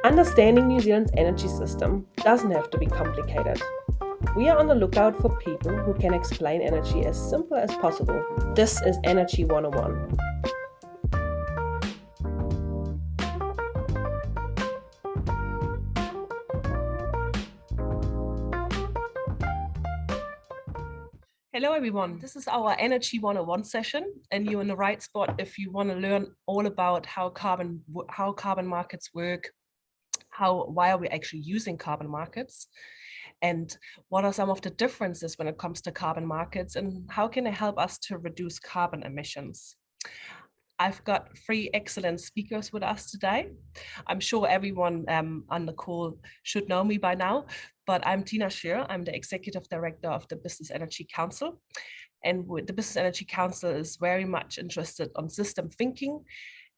Understanding New Zealand's energy system doesn't have to be complicated. We are on the lookout for people who can explain energy as simple as possible. This is Energy 101. Hello everyone, this is our Energy 101 session, and you're in the right spot if you want to learn all about how carbon markets work, why are we actually using carbon markets, and what are some of the differences when it comes to carbon markets, and how can they help us to reduce carbon emissions. I've got three excellent speakers with us today. I'm sure everyone on the call should know me by now, but I'm Tina Scheer. I'm the Executive Director of the Business Energy Council. And the Business Energy Council is very much interested on system thinking.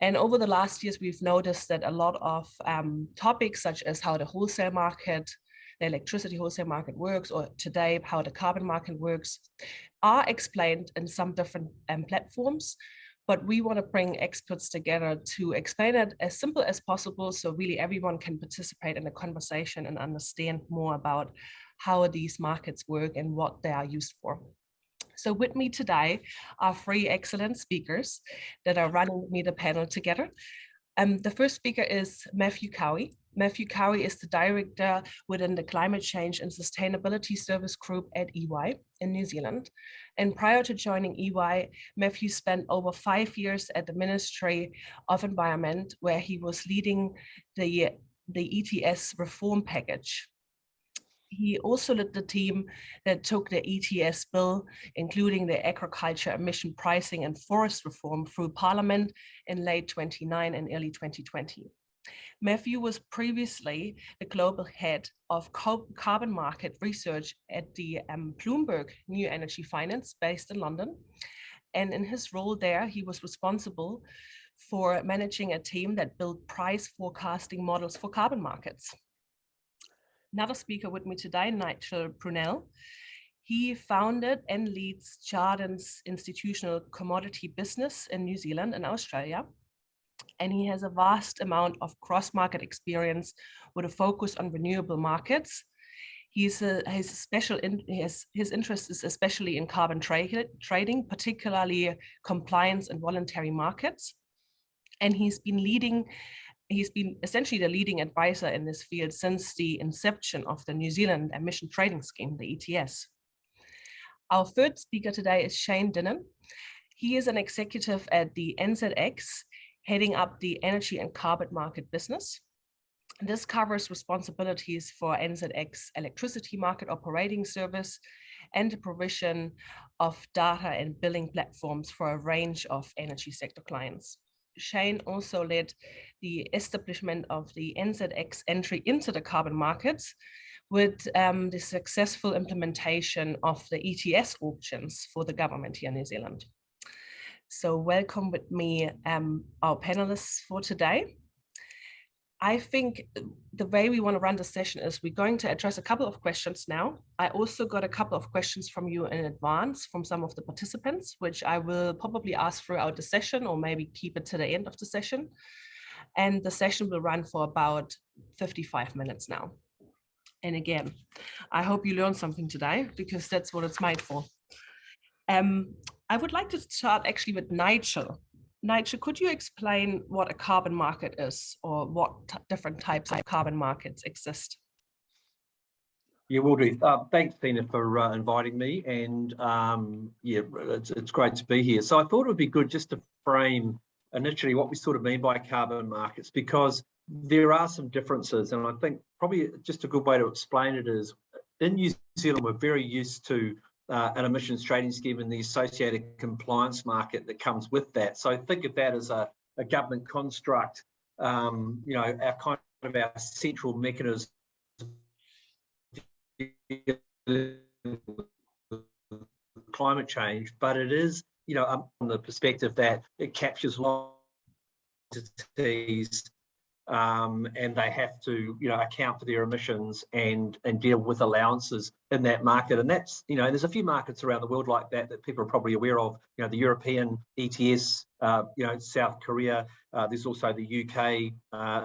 And over the last years, we've noticed that a lot of topics such as how the wholesale market, the electricity wholesale market works, or today, how the carbon market works, are explained in some different platforms. But we want to bring experts together to explain it as simple as possible, so really everyone can participate in the conversation and understand more about how these markets work and what they are used for. So with me today are three excellent speakers that are running with me the panel together. The first speaker is Matthew Cowie. Matthew Cowie is the director within the Climate Change and Sustainability Service Group at EY in New Zealand. And prior to joining EY, Matthew spent over 5 years at the Ministry of Environment, where he was leading the ETS reform package. He also led the team that took the ETS bill, including the agriculture emission pricing and forest reform, through Parliament in late 2019 and early 2020. Matthew was previously the global head of carbon market research at the Bloomberg New Energy Finance based in London. And in his role there, he was responsible for managing a team that built price forecasting models for carbon markets. Another speaker with me today, Nigel Brunel. He founded and leads Jarden's institutional commodity business in New Zealand and Australia. And he has a vast amount of cross-market experience with a focus on renewable markets. His interest is especially in carbon trading, particularly compliance and voluntary markets. And he's been essentially the leading advisor in this field since the inception of the New Zealand Emission Trading Scheme, the ETS. Our third speaker today is Shane Dinnan. He is an executive at the NZX, heading up the energy and carbon market business. This covers responsibilities for NZX electricity market operating service and the provision of data and billing platforms for a range of energy sector clients. Shane also led the establishment of the NZX entry into the carbon markets with the successful implementation of the ETS auctions for the government here in New Zealand. So welcome with me, our panelists for today. I think the way we want to run the session is we're going to address a couple of questions now. I also got a couple of questions from you in advance from some of the participants, which I will probably ask throughout the session or maybe keep it to the end of the session. And the session will run for about 55 minutes now. And again, I hope you learned something today because that's what it's made for. I would like to start actually with Nigel. Nigel, could you explain what a carbon market is or what different types of carbon markets exist? Yeah, will do. Thanks, Tina, for inviting me. And yeah, it's great to be here. So I thought it would be good just to frame initially what we sort of mean by carbon markets, because there are some differences. And I think probably just a good way to explain it is in New Zealand, we're very used to an emissions trading scheme and the associated compliance market that comes with that. So think of that as a government construct, our kind of our central mechanism climate change, but it is, from the perspective that it captures entities and they have to, account for their emissions and deal with allowances in that market. And that's, there's a few markets around the world like that people are probably aware of. The European ETS, South Korea. There's also the UK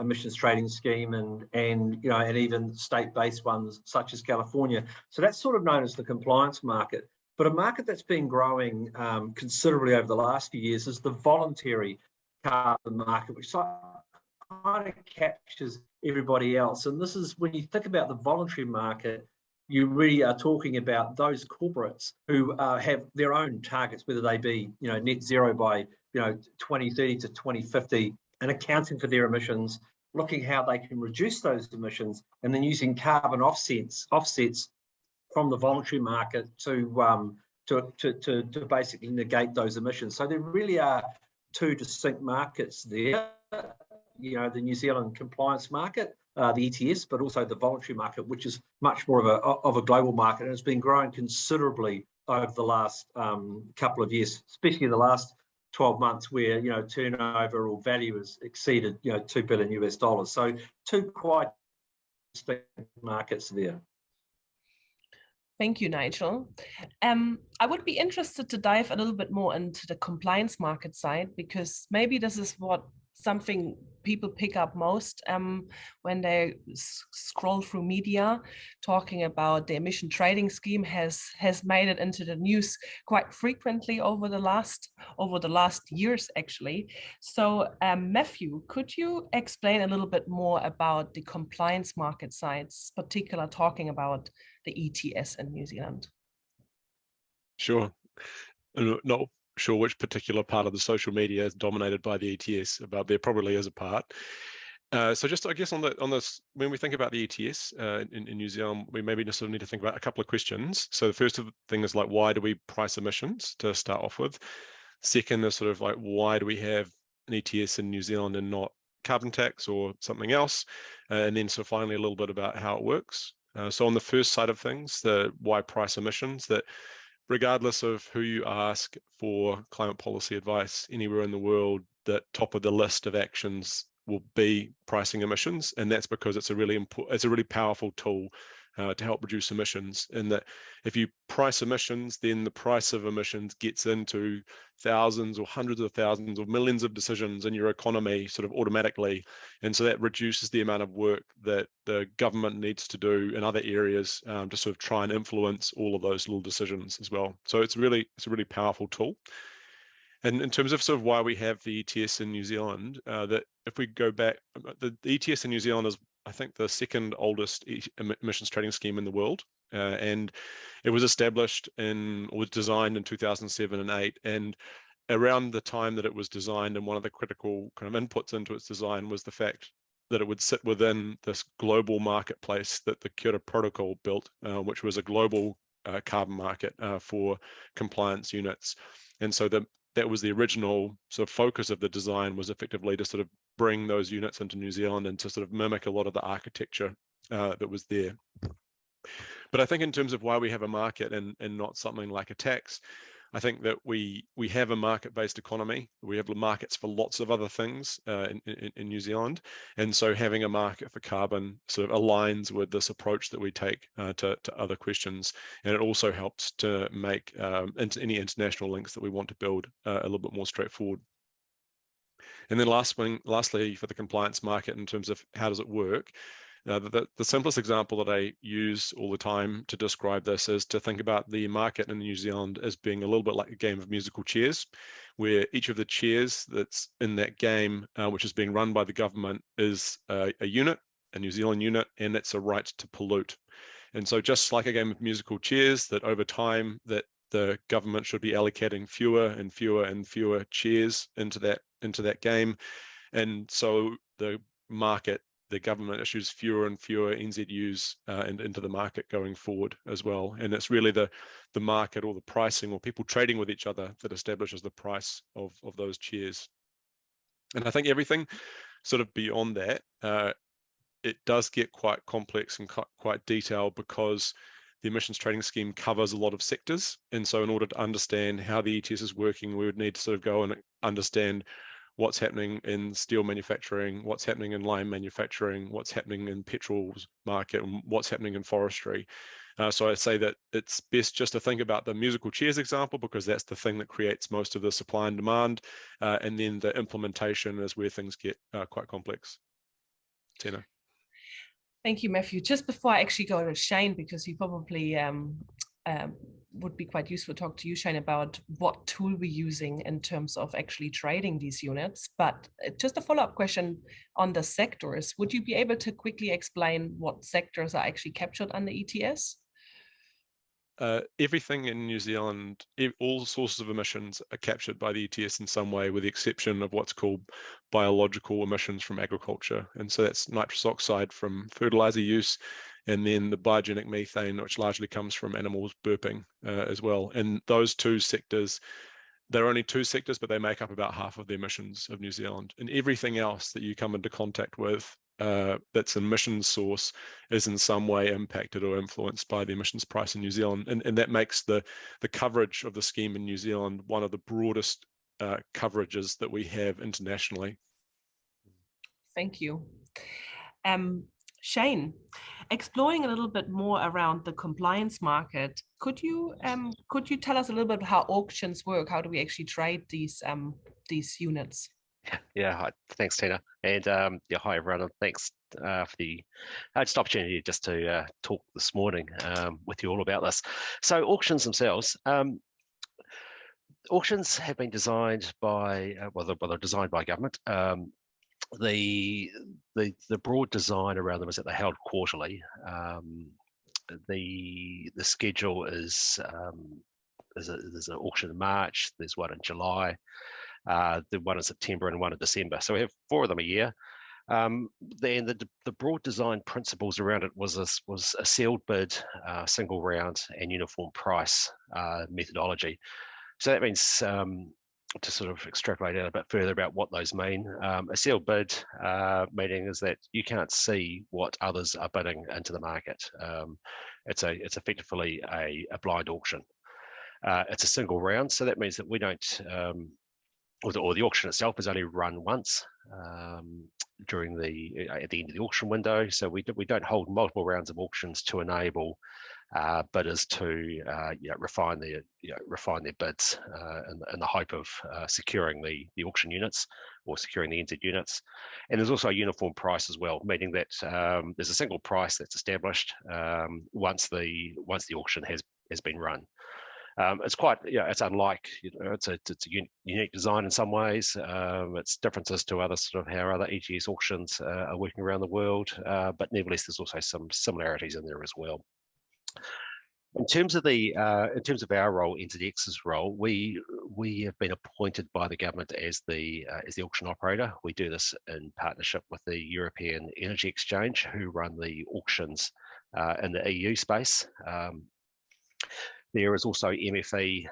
emissions trading scheme, and even state-based ones such as California. So that's sort of known as the compliance market. But a market that's been growing considerably over the last few years is the voluntary carbon market, which kind of captures everybody else. And this is, when you think about the voluntary market, you really are talking about those corporates who have their own targets, whether they be, net zero by, 2030 to 2050, and accounting for their emissions, looking how they can reduce those emissions, and then using carbon offsets from the voluntary market to basically negate those emissions. So there really are two distinct markets there. The New Zealand compliance market, the ETS, but also the voluntary market, which is much more of a global market, and has been growing considerably over the last couple of years, especially the last 12 months, where turnover or value has exceeded $2 billion. So two quite distinct markets there. Thank you, Nigel. I would be interested to dive a little bit more into the compliance market side, because maybe this is something people pick up most when they scroll through media. Talking about the emission trading scheme has made it into the news quite frequently over the last years, actually. So Matthew, could you explain a little bit more about the compliance market sides, particularly talking about the ETS in New Zealand? Sure. Not sure which particular part of the social media is dominated by the ETS, but there probably is a part. So just, I guess, on this, when we think about the ETS in New Zealand, we maybe just sort of need to think about a couple of questions. So the first thing is, like, why do we price emissions, to start off with? Second is sort of like, why do we have an ETS in New Zealand and not carbon tax or something else? And then, so finally, a little bit about how it works. So on the first side of things, the why price emissions, that regardless of who you ask for climate policy advice anywhere in the world, that top of the list of actions will be pricing emissions, and that's because it's a really powerful tool to help reduce emissions. And that if you price emissions, then the price of emissions gets into thousands or hundreds of thousands or millions of decisions in your economy sort of automatically. And so that reduces the amount of work that the government needs to do in other areas to sort of try and influence all of those little decisions as well. So it's a really powerful tool. And in terms of sort of why we have the ETS in New Zealand, that if we go back, the ETS in New Zealand is, I think, the second oldest emissions trading scheme in the world. And it was established or was designed in 2007 and 2008. And around the time that it was designed, and one of the critical kind of inputs into its design was the fact that it would sit within this global marketplace that the Kyoto Protocol built, which was a global carbon market for compliance units. And so that was the original sort of focus of the design, was effectively to sort of bring those units into New Zealand and to sort of mimic a lot of the architecture that was there. But I think in terms of why we have a market and not something like a tax, I think that we have a market-based economy. We have markets for lots of other things in New Zealand. And so having a market for carbon sort of aligns with this approach that we take to other questions. And it also helps to make any international links that we want to build a little bit more straightforward. And then lastly, for the compliance market, in terms of how does it work, the simplest example that I use all the time to describe this is to think about the market in New Zealand as being a little bit like a game of musical chairs, where each of the chairs that's in that game, which is being run by the government, is a unit, a New Zealand unit, and it's a right to pollute. And so just like a game of musical chairs, that over time that the government should be allocating fewer and fewer and fewer chairs into that game. And so the government issues fewer and fewer NZUs into the market going forward as well. And it's really the market, or the pricing, or people trading with each other, that establishes the price of those chairs. And I think everything sort of beyond that, it does get quite complex and quite detailed, because the emissions trading scheme covers a lot of sectors. And so in order to understand how the ETS is working, we would need to sort of go and understand what's happening in steel manufacturing, what's happening in lime manufacturing, what's happening in petrol's market, and what's happening in forestry. So I say that it's best just to think about the musical chairs example, because that's the thing that creates most of the supply and demand, and then the implementation is where things get quite complex. Tina. Thank you, Matthew. Just before I actually go to Shane, because you probably would be quite useful to talk to you, Shane, about what tool we're using in terms of actually trading these units. But just a follow-up question on the sectors. Would you be able to quickly explain what sectors are actually captured under ETS? Everything in New Zealand, all sources of emissions are captured by the ETS in some way, with the exception of what's called biological emissions from agriculture. And so that's nitrous oxide from fertilizer use, and then the biogenic methane, which largely comes from animals burping as well. And those two sectors, there are only two sectors, but they make up about half of the emissions of New Zealand. And everything else that you come into contact with that's an emissions source is in some way impacted or influenced by the emissions price in New Zealand. And that makes the coverage of the scheme in New Zealand one of the broadest coverages that we have internationally. Thank you. Shane, exploring a little bit more around the compliance market, could you tell us a little bit how auctions work? How do we actually trade these units? Yeah, hi, thanks, Tina, and yeah, hi everyone, and thanks for the just opportunity just to talk this morning with you all about this. So auctions themselves, auctions have been designed by well, they're designed by government. The broad design around them is that they're held quarterly. The schedule is there's an auction in March, there's one in July, the one in September and one in December. So we have 4 of them a year. Then the broad design principles around it was a sealed bid, single round and uniform price methodology. So that means to sort of extrapolate out a bit further about what those mean. A sealed bid meaning is that you can't see what others are bidding into the market. It's effectively a blind auction. It's a single round, so that means that we don't, or the auction itself is only run once during at the end of the auction window. So we don't hold multiple rounds of auctions to enable bidders to refine their bids in the hope of securing the auction units or securing the NZ units. And there's also a uniform price as well, meaning that there's a single price that's established once the auction has been run. It's quite, it's unlike, it's a unique design in some ways. It's differences to other sort of how other ETS auctions are working around the world, but nevertheless, there's also some similarities in there as well. In terms of our role, NZX's role, we have been appointed by the government as the auction operator. We do this in partnership with the European Energy Exchange, who run the auctions in the EU space. There is also MFE,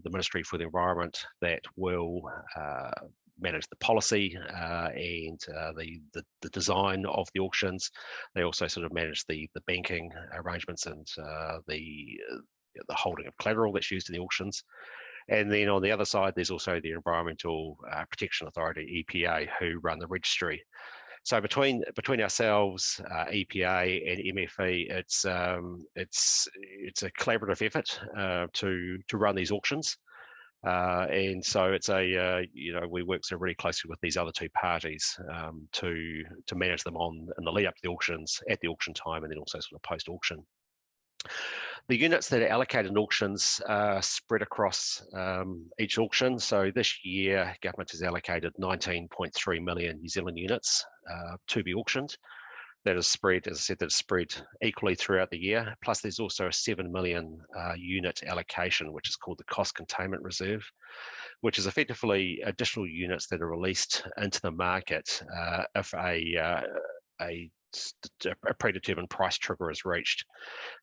the Ministry for the Environment, that will manage the policy and the design of the auctions. They also sort of manage the banking arrangements and the holding of collateral that's used in the auctions. And then on the other side, there's also the Environmental Protection Authority, EPA, who run the registry. So between ourselves, EPA and MFE, it's a collaborative effort to run these auctions, and so it's we work so really closely with these other two parties to manage them in the lead up to the auctions, at the auction time, and then also sort of post auction. The units that are allocated in auctions spread across each auction. So this year, government has allocated 19.3 million New Zealand units to be auctioned. That is spread, as I said, that's spread equally throughout the year. Plus, there's also a 7 million unit allocation, which is called the Cost Containment Reserve, which is effectively additional units that are released into the market if a predetermined price trigger is reached.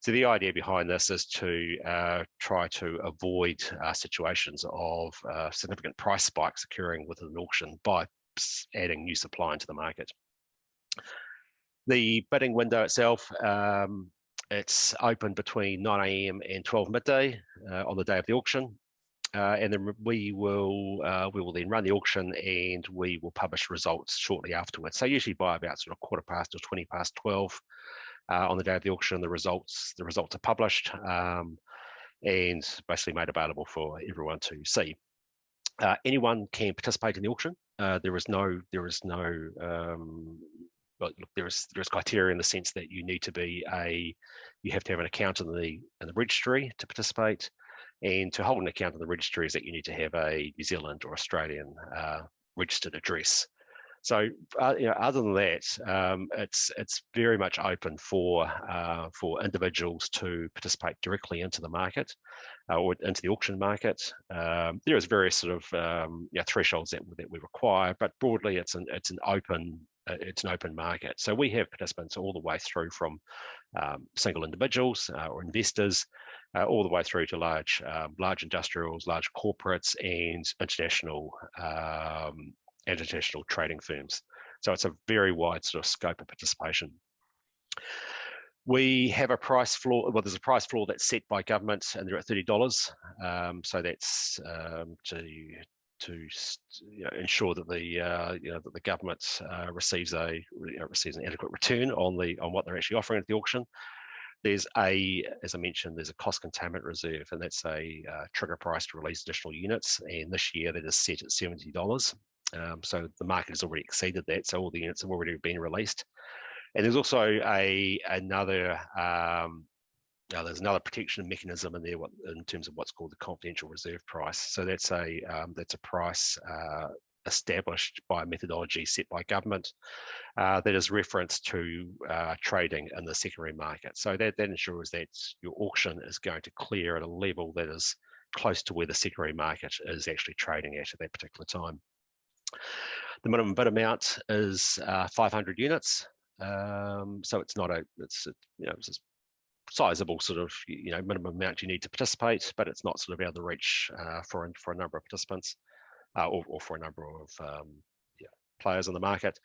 So the idea behind this is to try to avoid situations of significant price spikes occurring within an auction by adding new supply into the market. The bidding window itself, it's open between 9 AM and 12 midday on the day of the auction. and then we will then run the auction, and we will publish results shortly afterwards. So usually by about sort of 12:15 or 12:20 on the day of the auction, the results are published and basically made available for everyone to see. Anyone can participate in the auction. There is no but look, there is criteria in the sense that you need to be you have to have an account in the registry to participate, and to hold an account in the registry is that you need to have a New Zealand or Australian registered address. So other than that, it's very much open for individuals to participate directly into the market or into the auction market. There is various sort of thresholds that we require, but broadly it's an open market. So we have participants all the way through from single individuals or investors, all the way through to large industrials, large corporates, and international trading firms. So it's a very wide sort of scope of participation. We have a price floor. Well, there's a price floor that's set by government, and they're at $30. So that's to ensure that the government receives an adequate return on what they're actually offering at the auction. There's as I mentioned, there's a cost containment reserve, and that's a trigger price to release additional units. And this year that is set at $70. So the market has already exceeded that. So all the units have already been released. And there's also another protection mechanism in there in terms of what's called the confidential reserve price. So that's a price established by a methodology set by government that is referenced to trading in the secondary market. So that ensures that your auction is going to clear at a level that is close to where the secondary market is actually trading at that particular time. The minimum bid amount is 500 units. So it's not it's a sizable sort of minimum amount you need to participate, but it's not sort of out of the reach for a number of participants or for a number of players on the market.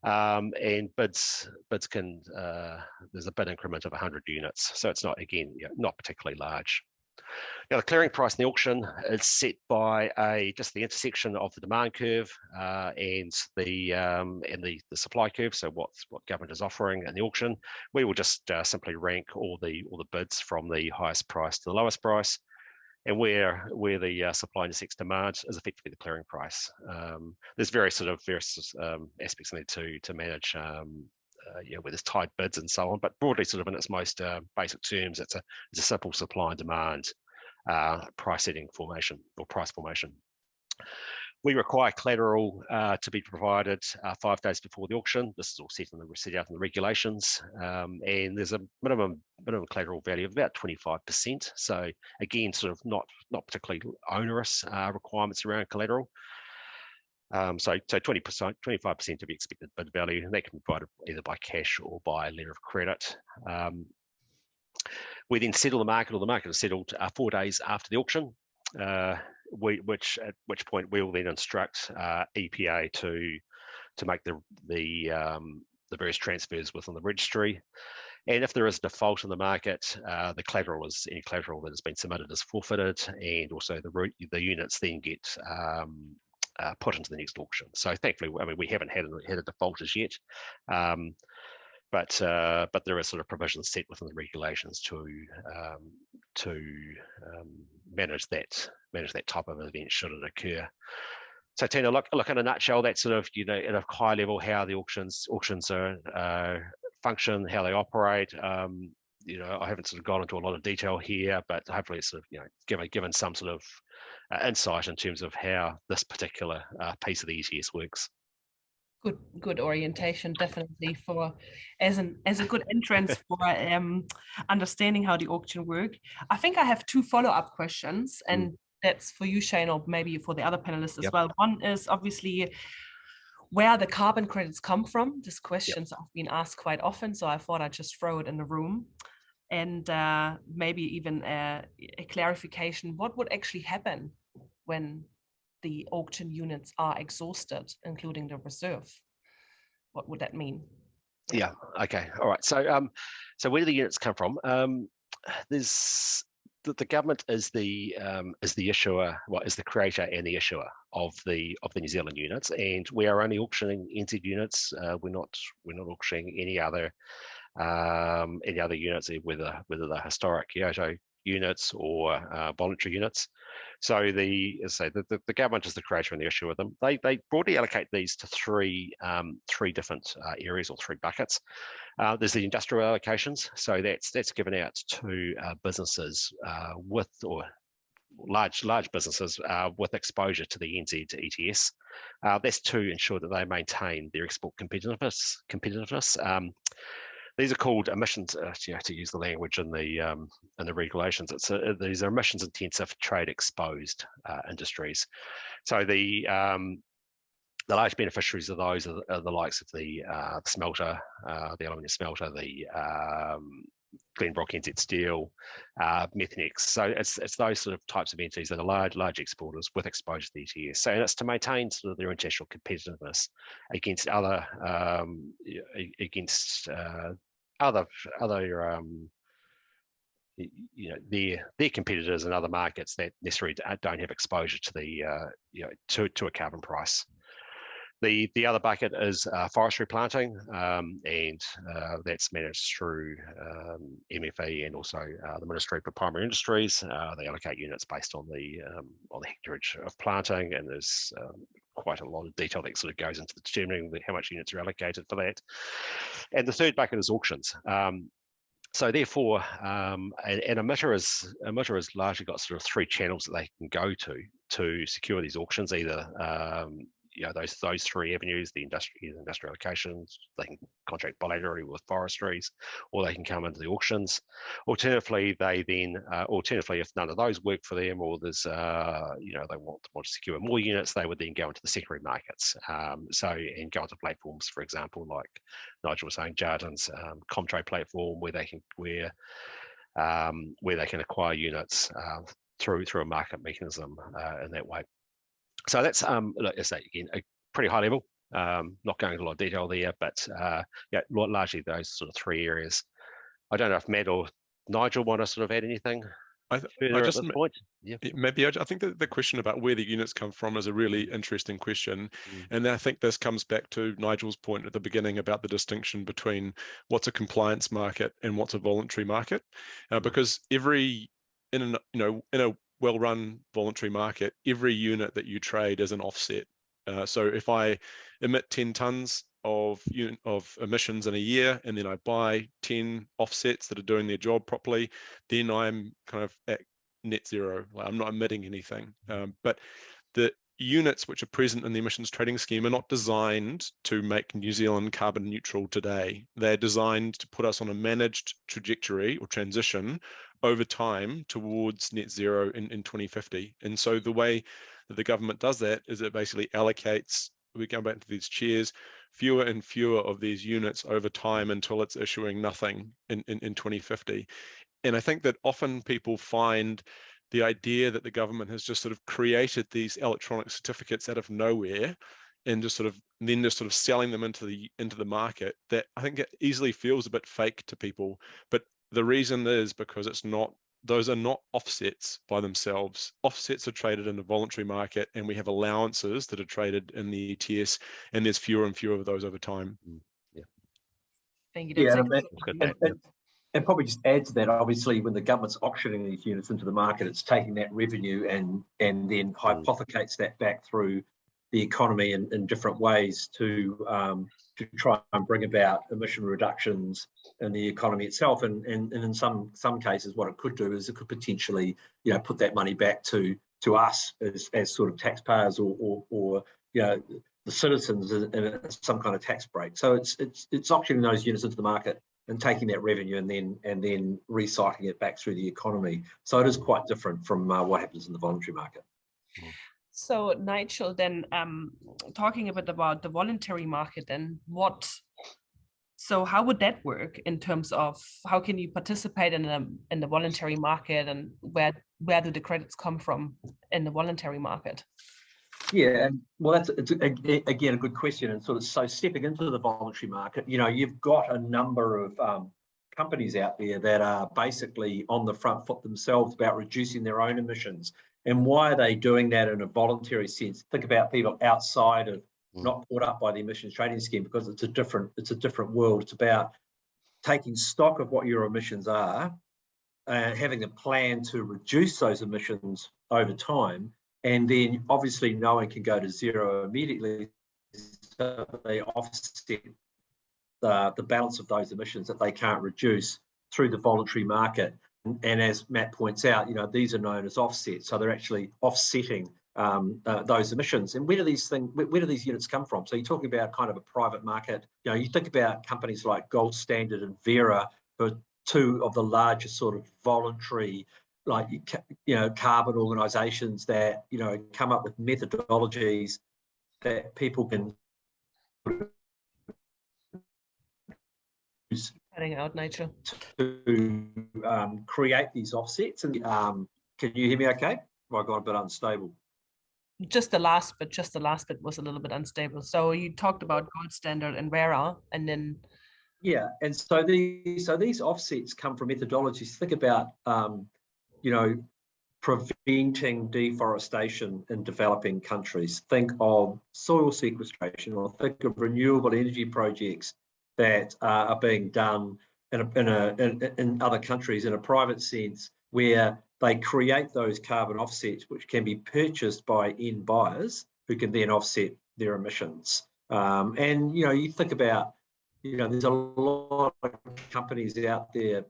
And bids can there's a bid increment of 100 units, so it's not not particularly large. Now, the clearing price in the auction is set by just the intersection of the demand curve and the supply curve. So what government is offering in the auction, we will just simply rank all the bids from the highest price to the lowest price, and where the supply intersects demand is effectively the clearing price. There's various aspects in there to manage. Where there's tied bids and so on, but broadly, sort of in its most basic terms, it's a simple supply and demand price setting formation or price formation. We require collateral to be provided 5 days before the auction. This is all set out in the regulations, and there's a minimum collateral value of about 25%. So again, sort of not particularly onerous requirements around collateral. So 20%, 25% of the expected bid value, and that can be provided either by cash or by a letter of credit. We then settle the market, or the market is settled 4 days after the auction, at which point we will then instruct EPA to make the various transfers within the registry. And if there is a default in the market, any collateral that has been submitted is forfeited, and also the units then get put into the next auction. So thankfully, we haven't had a default as yet, but there are sort of provisions set within the regulations to manage that type of event should it occur. So Tina, look in a nutshell, that's sort of at a high level how the auctions function, how they operate. I haven't sort of gone into a lot of detail here, but hopefully it's sort of given some sort of insight in terms of how this particular piece of the ETS works. Good orientation, definitely, as a good entrance for understanding how the auction work. I think I have 2 follow-up questions, and that's for you, Shane, or maybe for the other panelists as well. One is obviously where the carbon credits come from. These questions have been asked quite often, so I thought I'd just throw it in the room. And maybe even a clarification, what would actually happen when the auction units are exhausted, including the reserve? What would that mean? Yeah. Okay. All right. So where do the units come from? There's the government is the issuer, well, is the creator and the issuer of the New Zealand units, and we are only auctioning NZ units. We're not auctioning any other units, whether they're historic Kyoto units or voluntary units. So the government is the creator and the issuer of them. They broadly allocate these to three different areas, or three buckets. There's the industrial allocations, so that's given out to businesses or large businesses with exposure to the NZ ETS. That's to ensure that they maintain their export competitiveness. These are called emissions, to use the language in the regulations. These are emissions intensive, trade exposed industries. So the large beneficiaries of those are the likes of the smelter, the aluminium smelter, the Glenbrook NZ Steel, Methanex. So it's those sort of types of entities that are large exporters with exposure to the ETS. So, and it's to maintain sort of their international competitiveness against other their competitors in other markets that necessarily don't have exposure to the to a carbon price. The other bucket is forestry planting, and that's managed through MFE and also the Ministry for Primary Industries. They allocate units based on the hectareage of planting, and there's quite a lot of detail that sort of goes into determining how much units are allocated for that. And the third bucket is auctions. So therefore, an emitter has largely got sort of three channels that they can go to secure these auctions, either those three avenues: the industrial allocations, they can contract bilaterally with forestries, or they can come into the auctions. Alternatively, if none of those work for them, or there's they want to secure more units, they would then go into the secondary markets. And go into platforms, for example, like Nigel was saying, Jardin's Comtrade platform, where they can acquire units through a market mechanism in that way. So that's again a pretty high level. Not going into a lot of detail there, but largely those sort of three areas. I don't know if Matt or Nigel want to sort of add anything further at this point. Yeah, maybe I think that the question about where the units come from is a really interesting question, and I think this comes back to Nigel's point at the beginning about the distinction between what's a compliance market and what's a voluntary market, because in a well-run voluntary market, every unit that you trade is an offset. So if I emit 10 tons of emissions in a year, and then I buy 10 offsets that are doing their job properly, then I'm kind of at net zero. I'm not emitting anything. But the units which are present in the emissions trading scheme are not designed to make New Zealand carbon neutral today. They're designed to put us on a managed trajectory or transition over time towards net zero in 2050. And so the way that the government does that is it basically allocates, we go back to these chairs, fewer and fewer of these units over time until it's issuing nothing in 2050. And I think that often people find the idea that the government has just sort of created these electronic certificates out of nowhere and just sort of selling them into the market, that I think it easily feels a bit fake to people. But the reason is because those are not offsets by themselves. Offsets are traded in the voluntary market, and we have allowances that are traded in the ETS, and there's fewer and fewer of those over time. Yeah. Thank you. And probably just add to that, obviously, when the government's auctioning these units into the market, it's taking that revenue and then hypothecates that back through the economy in different ways to try and bring about emission reductions in the economy itself. And in some cases, what it could do is it could potentially, put that money back to us as sort of taxpayers or the citizens in some kind of tax break. So it's auctioning those units into the market and taking that revenue and then recycling it back through the economy. So it is quite different from what happens in the voluntary market. So Nigel, then talking a bit about the voluntary market, then how would that work in terms of how can you participate in the voluntary market, and where do the credits come from in the voluntary market? Yeah, and well, it's again a good question. And so stepping into the voluntary market, you've got a number of companies out there that are basically on the front foot themselves about reducing their own emissions. And why are they doing that in a voluntary sense? Think about people outside of not caught up by the emissions trading scheme, because it's a different world. It's about taking stock of what your emissions are, having a plan to reduce those emissions over time, and then obviously no one can go to zero immediately, so they offset the balance of those emissions that they can't reduce through the voluntary market. And as Matt points out, these are known as offsets, so they're actually offsetting those emissions. And where do these units come from? So you're talking about kind of a private market. You think about companies like Gold Standard and Vera, who are two of the largest sort of voluntary, carbon organisations that come up with methodologies that people can use Cutting out, Nigel. to create these offsets. And can you hear me okay? Well, I got a bit unstable. Just the last bit was a little bit unstable. So you talked about Gold Standard and Vera, and then and so these offsets come from methodologies. Think about preventing deforestation in developing countries. Think of soil sequestration, or think of renewable energy projects that are being done in other countries in a private sense, where they create those carbon offsets, which can be purchased by end buyers who can then offset their emissions. And you think about, there's a lot of companies out there,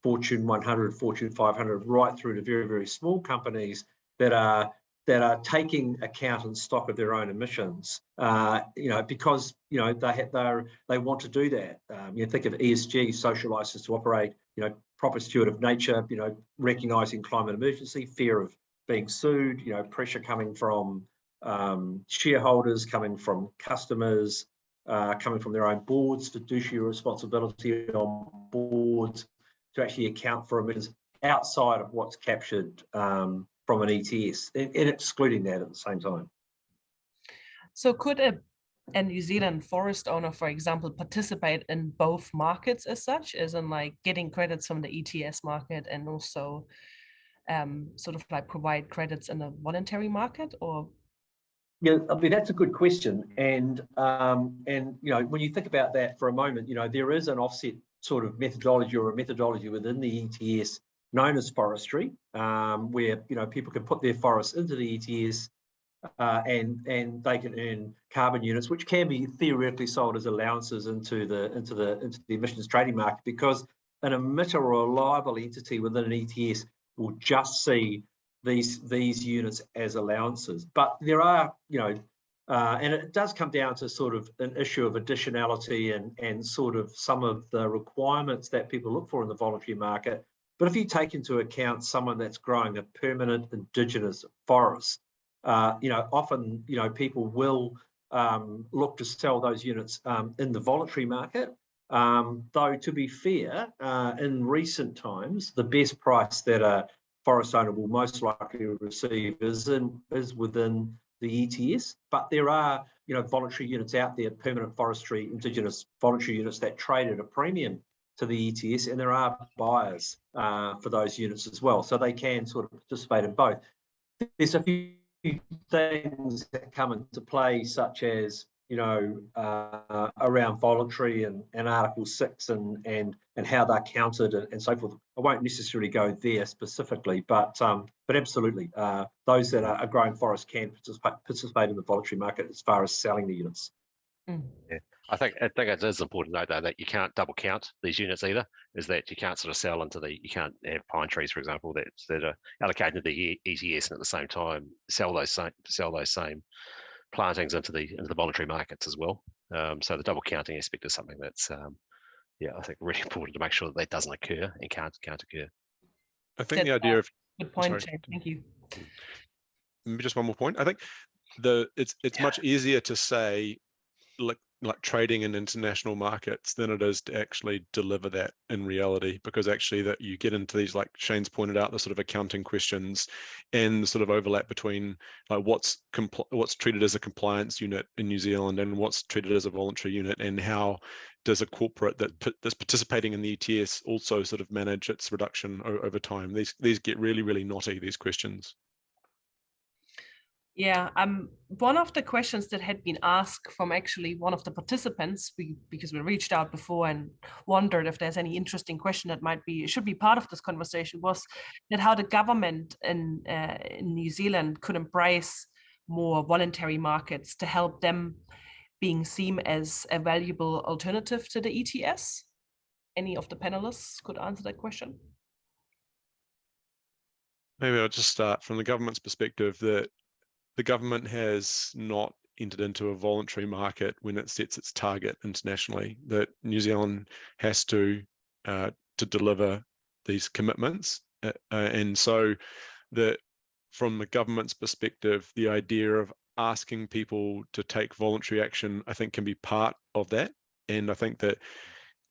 Fortune 100, Fortune 500, right through to very, very small companies that are taking account and stock of their own emissions, because they want to do that. Think of ESG, social license to operate, proper steward of nature, recognising climate emergency, fear of being sued, pressure coming from shareholders, coming from customers, coming from their own boards, fiduciary responsibility on boards to actually account for emissions outside of what's captured from an ETS, and excluding that at the same time. So could a New Zealand forest owner, for example, participate in both markets as such, as in like getting credits from the ETS market and also sort of like provide credits in the voluntary market? Or yeah, I mean, that's a good question. And when you think about that for a moment, there is an offset sort of methodology, or a methodology within the ETS known as forestry, where people can put their forests into the ETS and they can earn carbon units, which can be theoretically sold as allowances into the emissions trading market, because an emitter or a liable entity within an ETS will just see these units as allowances. But there are, and it does come down to sort of an issue of additionality and sort of some of the requirements that people look for in the voluntary market. But if you take into account someone that's growing a permanent indigenous forest, often, people will look to sell those units in the voluntary market. Though, to be fair, in recent times, the best price that a forest owner will most likely receive is within the ETS. But there are, voluntary units out there, permanent forestry, indigenous voluntary units that trade at a premium to the ETS, and there are buyers for those units as well. So they can sort of participate in both. There's a few things that come into play, such as around voluntary and Article 6 and how they're counted and so forth. I won't necessarily go there specifically, but absolutely, those that are growing forests can participate in the voluntary market as far as selling the units. Yeah, I think it is important to note, though, that you can't double count these units either. Is that you can't sort of sell into you can't have pine trees, for example, that are allocated to the ETS, and at the same time sell those same plantings into the voluntary markets as well. So the double counting aspect is something that's I think really important to make sure that doesn't occur and can't occur. I think the idea of good point, Jay. Thank you. Just one more point. I think it's much easier to say, like, like trading in international markets than it is to actually deliver that in reality, because actually that you get into these, like Shane's pointed out, the sort of accounting questions and the sort of overlap between like what's treated as a compliance unit in New Zealand and what's treated as a voluntary unit, and how does a corporate that's participating in the ETS also sort of manage its reduction over time. These get really, really knotty, these questions. Yeah, one of the questions that had been asked from actually one of the participants, because we reached out before and wondered if there's any interesting question that should be part of this conversation, was that how the government in New Zealand could embrace more voluntary markets to help them being seen as a valuable alternative to the ETS. Any of the panelists could answer that question? Maybe I'll just start from the government's perspective, that the government has not entered into a voluntary market when it sets its target internationally, that New Zealand has to deliver these commitments. And so that from the government's perspective, the idea of asking people to take voluntary action, I think, can be part of that. And I think that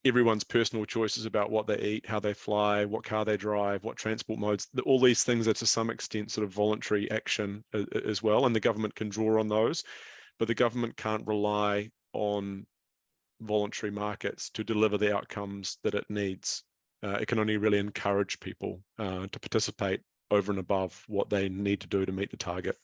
everyone's personal choices about what they eat, how they fly, what car they drive, what transport modes, all these things are to some extent sort of voluntary action as well, and the government can draw on those, but the government can't rely on voluntary markets to deliver the outcomes that it needs. It can only really encourage people to participate over and above what they need to do to meet the target.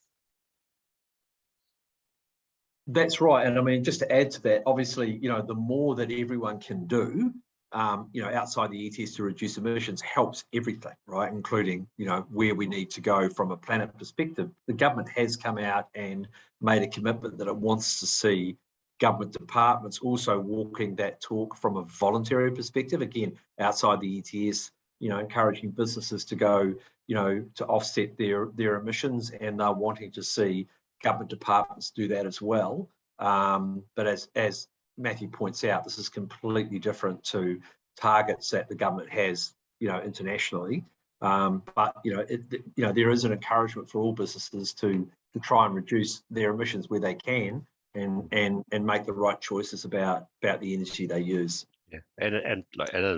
That's right. And I mean, just to add to that, obviously, the more that everyone can do, outside the ETS to reduce emissions helps everything, right? Including, where we need to go from a planet perspective. The government has come out and made a commitment that it wants to see government departments also walking that talk from a voluntary perspective, again, outside the ETS, encouraging businesses to go, to offset their emissions, and they're wanting to see government departments do that as well. But as Matthew points out, this is completely different to targets that the government has, internationally. But there is an encouragement for all businesses to try and reduce their emissions where they can, and make the right choices about the energy they use. Yeah, and in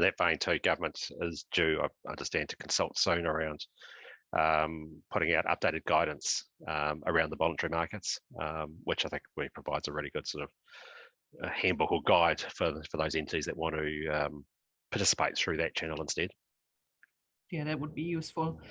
that vein too, government is due, I understand, to consult soon around putting out updated guidance around the voluntary markets, which I think provides a really good sort of handbook or guide for those entities that want to participate through that channel instead. Yeah, that would be useful.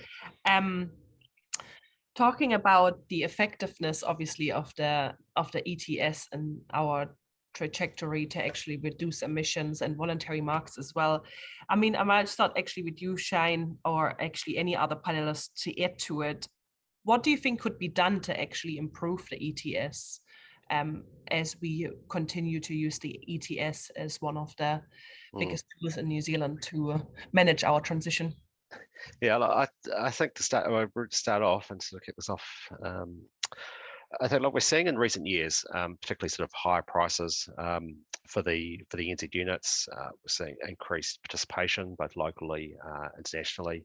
Talking about the effectiveness, obviously, of the ETS and our trajectory to actually reduce emissions and voluntary markets as well. I mean, I might start actually with you, Shane, or actually any other panelists to add to it. What do you think could be done to actually improve the ETS as we continue to use the ETS as one of the biggest tools in New Zealand to manage our transition? Yeah, I think to start off and sort of kick this off, I think, we're seeing in recent years, particularly sort of higher prices for the NZ units. We're seeing increased participation both locally, internationally,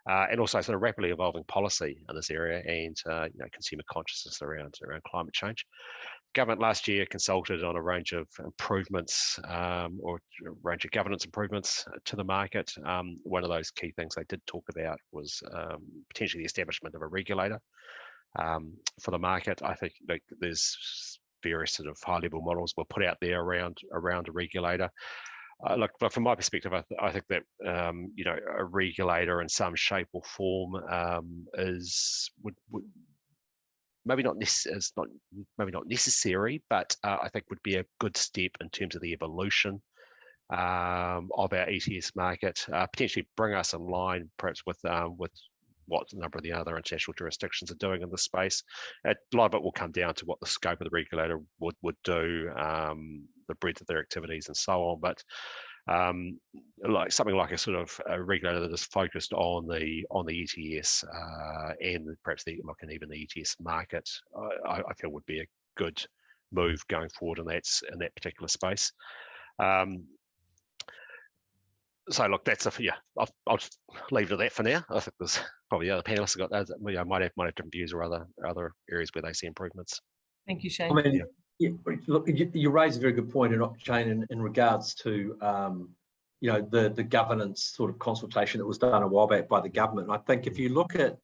and also sort of rapidly evolving policy in this area, and consumer consciousness around climate change. Government last year consulted on a range of improvements or a range of governance improvements to the market. One of those key things they did talk about was potentially the establishment of a regulator for the market. I think there's various sort of high-level models were put out there around a regulator. But from my perspective, I think that a regulator in some shape or form would maybe not necessary, but I think would be a good step in terms of the evolution of our ETS market. Potentially bring us in line, perhaps with what a number of the other international jurisdictions are doing in this space. A lot of it will come down to what the scope of the regulator would do, the breadth of their activities, and so on. But something like a sort of a regulator that is focused on the ETS and perhaps and even the ETS market, I feel would be a good move going forward in that particular space. So that's I'll just leave it at that for now. I think there's probably other panelists have got those, might have different views or other areas where they see improvements. Thank you, Shane. I mean, Yeah, look, you raise a very good point, Shane, in regards to the governance sort of consultation that was done a while back by the government. And I think if you look at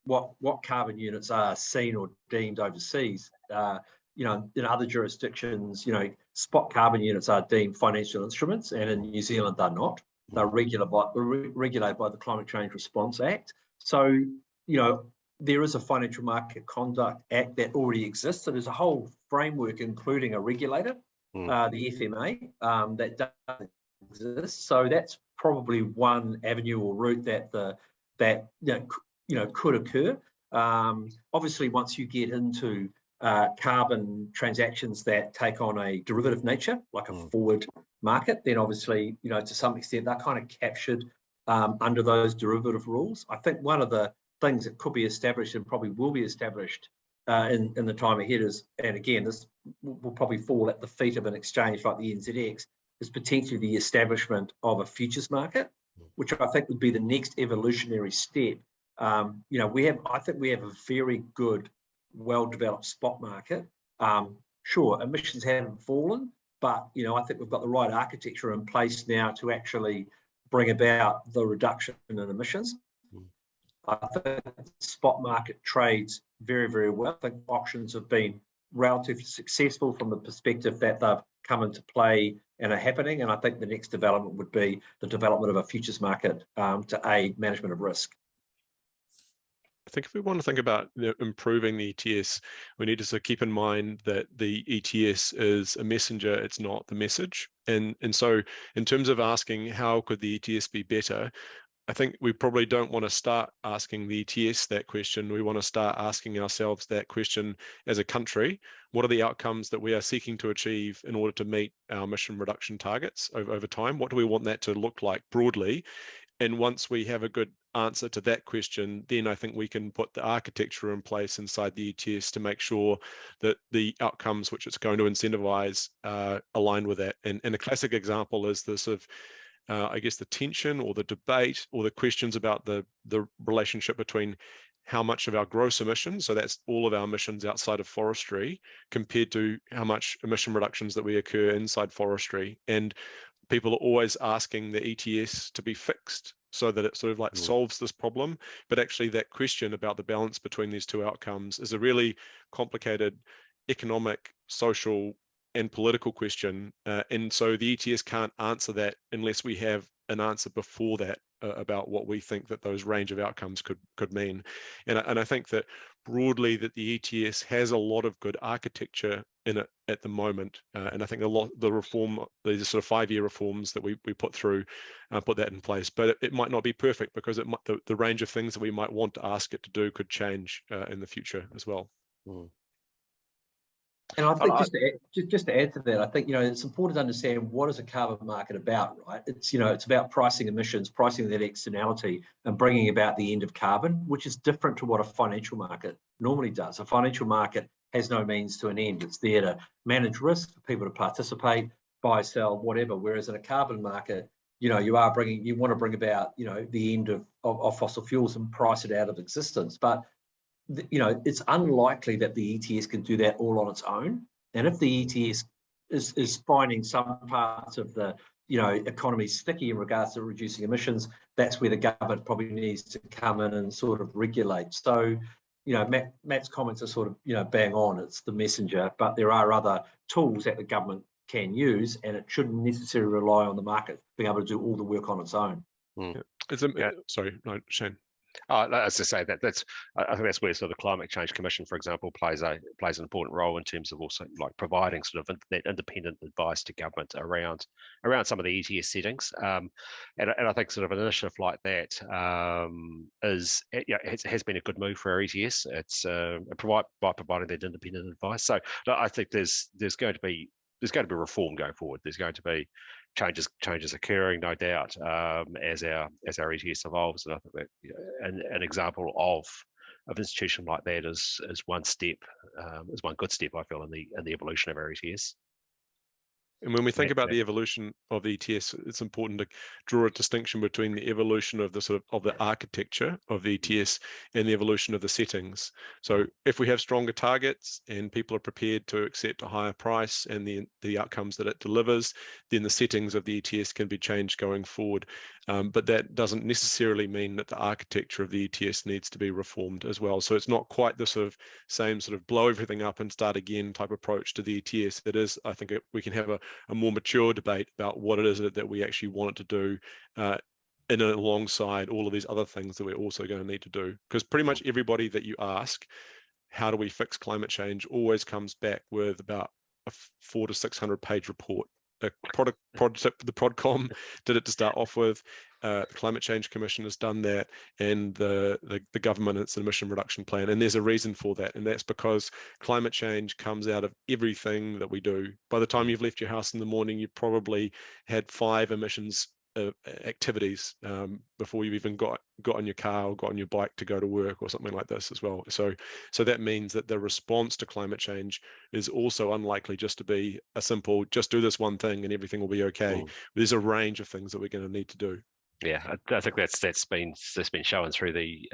what carbon units are seen or deemed overseas, in other jurisdictions, spot carbon units are deemed financial instruments, and in New Zealand they're not. They're regulated by the Climate Change Response Act. So, there is a Financial Market Conduct Act that already exists. So there's a whole framework, including a regulator, the FMA, that does exist. So that's probably one avenue or route that could occur. Obviously, once you get into carbon transactions that take on a derivative nature, like a forward market, then obviously, to some extent, they're kind of captured under those derivative rules. I think one of the things that could be established and probably will be established in the time ahead is, and again, this will probably fall at the feet of an exchange like the NZX, is potentially the establishment of a futures market, which I think would be the next evolutionary step. I think we have a very good, well-developed spot market. Sure, emissions haven't fallen, but I think we've got the right architecture in place now to actually bring about the reduction in emissions. I think the spot market trades very, very well. I think auctions have been relatively successful from the perspective that they've come into play and are happening. And I think the next development would be the development of a futures market to aid management of risk. I think if we want to think about improving the ETS, we need to sort of keep in mind that the ETS is a messenger, it's not the message. And so in terms of asking how could the ETS be better, I think we probably don't want to start asking the ETS that question. We want to start asking ourselves that question as a country. What are the outcomes that we are seeking to achieve in order to meet our emission reduction targets over time? What do we want that to look like broadly? And once we have a good answer to that question, then I think we can put the architecture in place inside the ETS to make sure that the outcomes which it's going to incentivize align with that. And a classic example is this of I guess the tension or the debate or the questions about the relationship between how much of our gross emissions, so that's all of our emissions outside of forestry, compared to how much emission reductions that we occur inside forestry. And people are always asking the ETS to be fixed so that it sort of like solves this problem. But actually that question about the balance between these two outcomes is a really complicated economic, social, and political question. And so the ETS can't answer that unless we have an answer before that about what we think that those range of outcomes could mean. And I think that broadly that the ETS has a lot of good architecture in it at the moment. And I think the reform, the sort of 5-year reforms that we put through, put that in place. But it might not be perfect because the range of things that we might want to ask it to do could change in the future as well. And I think just to add to that, I think it's important to understand what is a carbon market about, right? It's it's about pricing emissions, pricing that externality, and bringing about the end of carbon, which is different to what a financial market normally does. A financial market has no means to an end. It's there to manage risk, for people to participate, buy, sell, whatever. Whereas in a carbon market, you want to bring about the end of fossil fuels and price it out of existence, but it's unlikely that the ETS can do that all on its own. And if the ETS is finding some parts of the economy sticky in regards to reducing emissions, that's where the government probably needs to come in and sort of regulate. So Matt's comments are sort of bang on. It's the messenger, but there are other tools that the government can use, and it shouldn't necessarily rely on the market being able to do all the work on its own. Sorry, no, Shane. As I say, I think that's where sort of the Climate Change Commission, for example, plays an important role in terms of also like providing sort of that independent advice to government around some of the ETS settings. And I think sort of an initiative like that has been a good move for our ETS. It's by providing that independent advice. So I think there's going to be reform going forward. There's going to be changes occurring, no doubt, as our ETS evolves. And I think that an example of institution like that is one step, is one good step, I feel, in the evolution of our ETS. And when we think about the Yeah. evolution of the ETS, it's important to draw a distinction between the evolution of the of the architecture of the ETS and the evolution of the settings. So if we have stronger targets and people are prepared to accept a higher price and the outcomes that it delivers, then the settings of the ETS can be changed going forward. But that doesn't necessarily mean that the architecture of the ETS needs to be reformed as well. So it's not quite the same blow everything up and start again type approach to the ETS. It is, I think, we can have a more mature debate about what it is that we actually want it to do in alongside all of these other things that we're also going to need to do. Because pretty much everybody that you ask, how do we fix climate change, always comes back with about a 400 to 600 page report. The Prodcom did it to start off with. The Climate Change Commission has done that, and the government, it's an emission reduction plan. And there's a reason for that, and that's because climate change comes out of everything that we do. By the time you've left your house in the morning, you've probably had 5 emissions activities before you've even got on your car or got on your bike to go to work or something like this as well. So that means that the response to climate change is also unlikely just to be a simple, just do this one thing and everything will be okay. There's a range of things that we're going to need to do. Yeah, I think that's been shown through the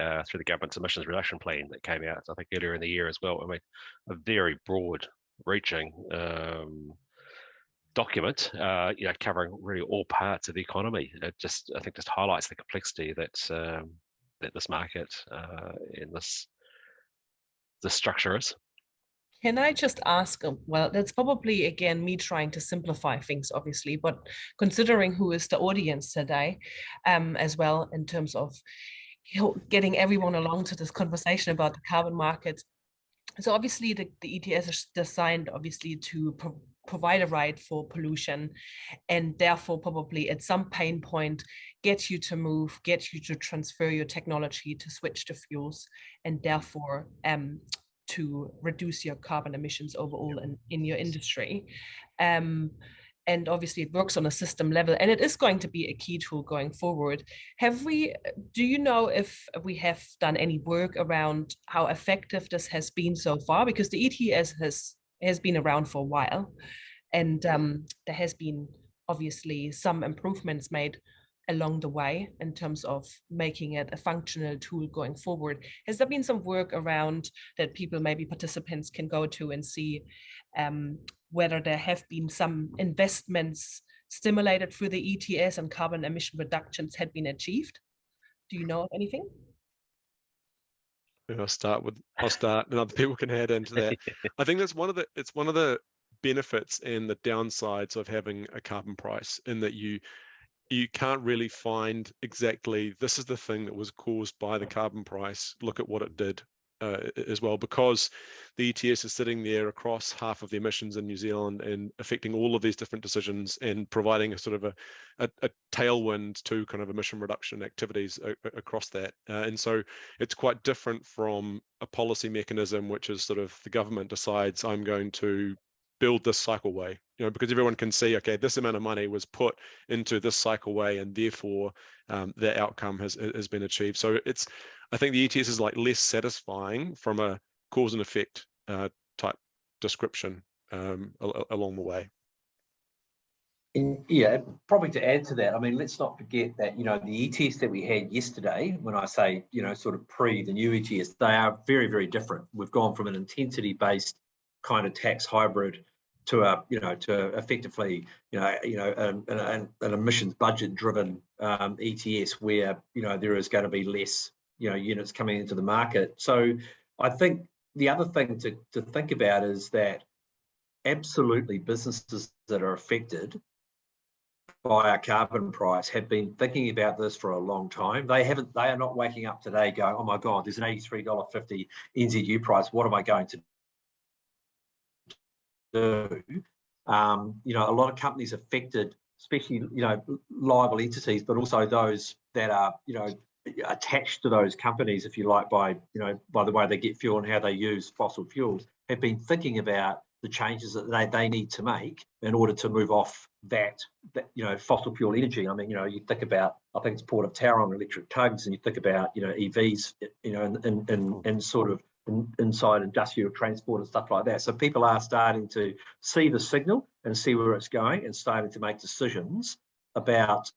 government's emissions reduction plan that came out, I think, earlier in the year as well. I mean, a very broad-reaching document, covering really all parts of the economy. It I think just highlights the complexity that this market and this structure is. Can I just ask, well, that's probably, again, me trying to simplify things, obviously, but considering who is the audience today, as well, in terms of getting everyone along to this conversation about the carbon market. So obviously the ETS is designed, obviously, to provide a right for pollution, and therefore probably at some pain point get you to move, get you to transfer your technology, to switch to fuels, and therefore to reduce your carbon emissions overall in your industry. And obviously it works on a system level, and it is going to be a key tool going forward. Do you know if we have done any work around how effective this has been so far? Because the ETS has been around for a while, and there has been obviously some improvements made along the way in terms of making it a functional tool going forward. Has there been some work around that people, maybe participants, can go to and see whether there have been some investments stimulated through the ETS and carbon emission reductions had been achieved? Do you know of anything? I'll start and other people can add into that. I think that's one of the benefits and the downsides of having a carbon price, in that you can't really find exactly this is the thing that was caused by the carbon price. Look at what it did as well, because the ETS is sitting there across half of the emissions in New Zealand and affecting all of these different decisions and providing a tailwind to kind of emission reduction activities across that. And so it's quite different from a policy mechanism, which is the government decides, I'm going to build this cycleway, because everyone can see, okay, this amount of money was put into this cycleway, and therefore the outcome has been achieved. So I think the ETS is less satisfying from a cause and effect type description along the way. And yeah, probably to add to that, I mean, let's not forget that, the ETS that we had yesterday, when I say, pre the new ETS, they are very, very different. We've gone from an intensity-based kind of tax hybrid to effectively, an emissions budget-driven ETS where, there is going to be less, units coming into the market. So I think the other thing to think about is that absolutely businesses that are affected by a carbon price have been thinking about this for a long time. They are not waking up today going, oh my God, there's an $83.50 NZU price. What am I going to do? A lot of companies affected, especially, liable entities, but also those that are, attached to those companies, if you like, by the way they get fuel and how they use fossil fuels, have been thinking about the changes that they need to make in order to move off that fossil fuel energy. I mean, you think about, I think it's Port of Tauranga electric tugs, and you think about, EVs, in inside industrial transport and stuff like that. So people are starting to see the signal and see where it's going and starting to make decisions about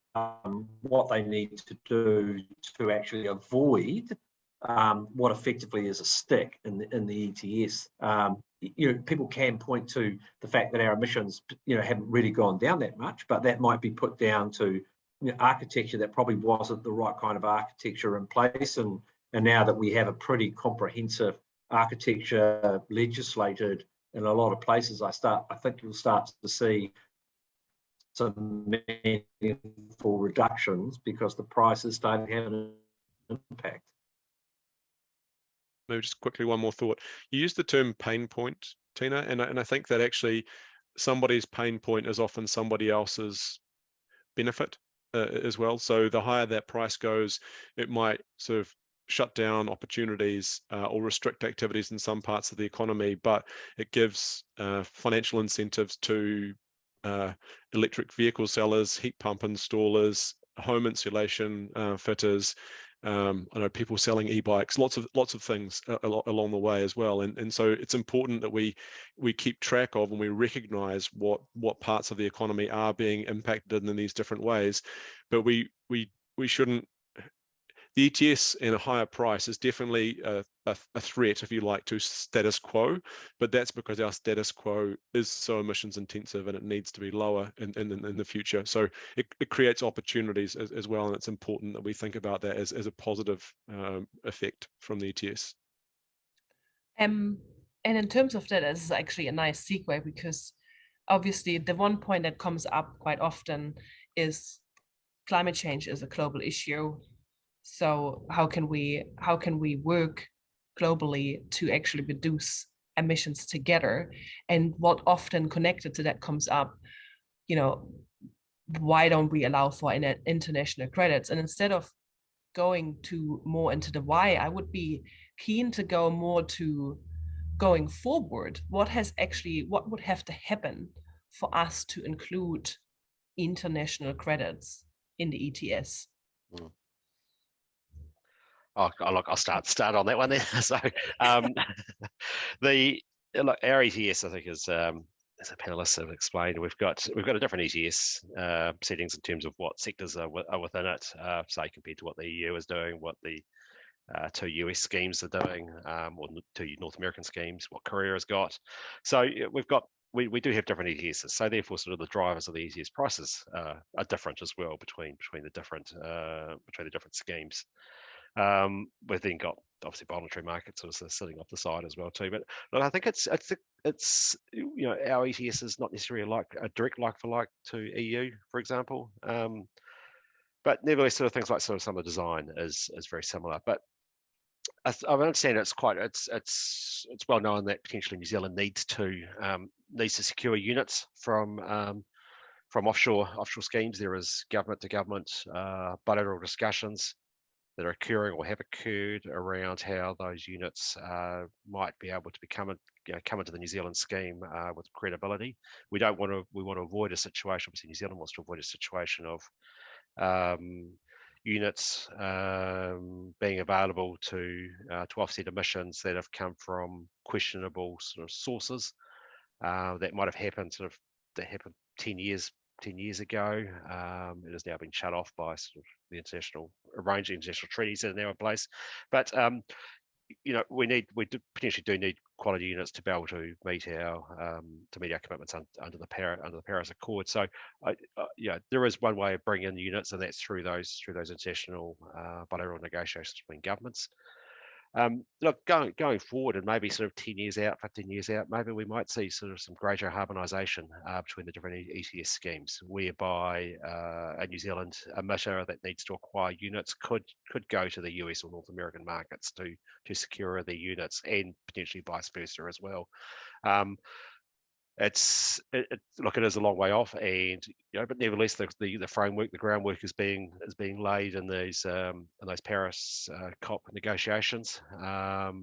what they need to do to actually avoid what effectively is a stick in the ETS. People can point to the fact that our emissions, haven't really gone down that much, but that might be put down to architecture that probably wasn't the right kind of architecture in place. And now that we have a pretty comprehensive architecture legislated in a lot of places, I think you'll start to see some meaningful reductions because the price is starting to have an impact. Maybe just quickly one more thought. You used the term pain point, Tina, and I think that actually somebody's pain point is often somebody else's benefit as well. So the higher that price goes, it might sort of shut down opportunities or restrict activities in some parts of the economy, but it gives financial incentives to electric vehicle sellers, heat pump installers, home insulation fitters, I know people selling e-bikes, lots of things along the way as well. And so it's important that we keep track of and we recognize what parts of the economy are being impacted in these different ways. But we shouldn't. The ETS and a higher price is definitely a threat, if you like, to status quo, but that's because our status quo is so emissions intensive and it needs to be lower in the future. So it creates opportunities as well, and it's important that we think about that as a positive effect from the ETS. And in terms of that, this is actually a nice segue, because obviously the one point that comes up quite often is climate change is a global issue. So how can we work globally to actually reduce emissions together? And what often connected to that comes up, why don't we allow for international credits? And instead of going more into the why, I would be keen to go more to going forward. What would have to happen for us to include international credits in the ETS? Oh, look, I'll start on that one then. So, our ETS, I think, as the panelists have explained, we've got a different ETS settings in terms of what sectors are within it. Say compared to what the EU is doing, what the two US schemes are doing, or two North American schemes, what Korea has got. So we do have different ETSs. So therefore, sort of the drivers of the ETS prices are different as well between the different schemes. We've then got obviously voluntary markets sort of sitting off the side as well too. But look, I think it's our ETS is not necessarily like a direct like for like to EU, for example. But nevertheless, sort of things like sort of some of the design is very similar. But I understand it's well known that potentially New Zealand needs to secure units from offshore schemes. There is government to government bilateral discussions that are occurring or have occurred around how those units might be able to come into the New Zealand scheme with credibility. We want to avoid a situation. Obviously, New Zealand wants to avoid a situation of units being available to offset emissions that have come from questionable sort of sources that might have happened 10 years ago. It has now been shut off by sort of the international treaties that are now in place. But we potentially do need quality units to be able to meet our commitments under the Paris Accord. So there is one way of bringing in units, and that's through those international bilateral negotiations between governments. Look, going forward, and maybe sort of 10 years out, 15 years out, maybe we might see sort of some greater harmonisation between the different ETS schemes, whereby a New Zealand emitter that needs to acquire units could go to the US or North American markets to secure the units, and potentially vice versa as well. It is a long way off, and but nevertheless, the framework, the groundwork is being laid in those Paris COP negotiations.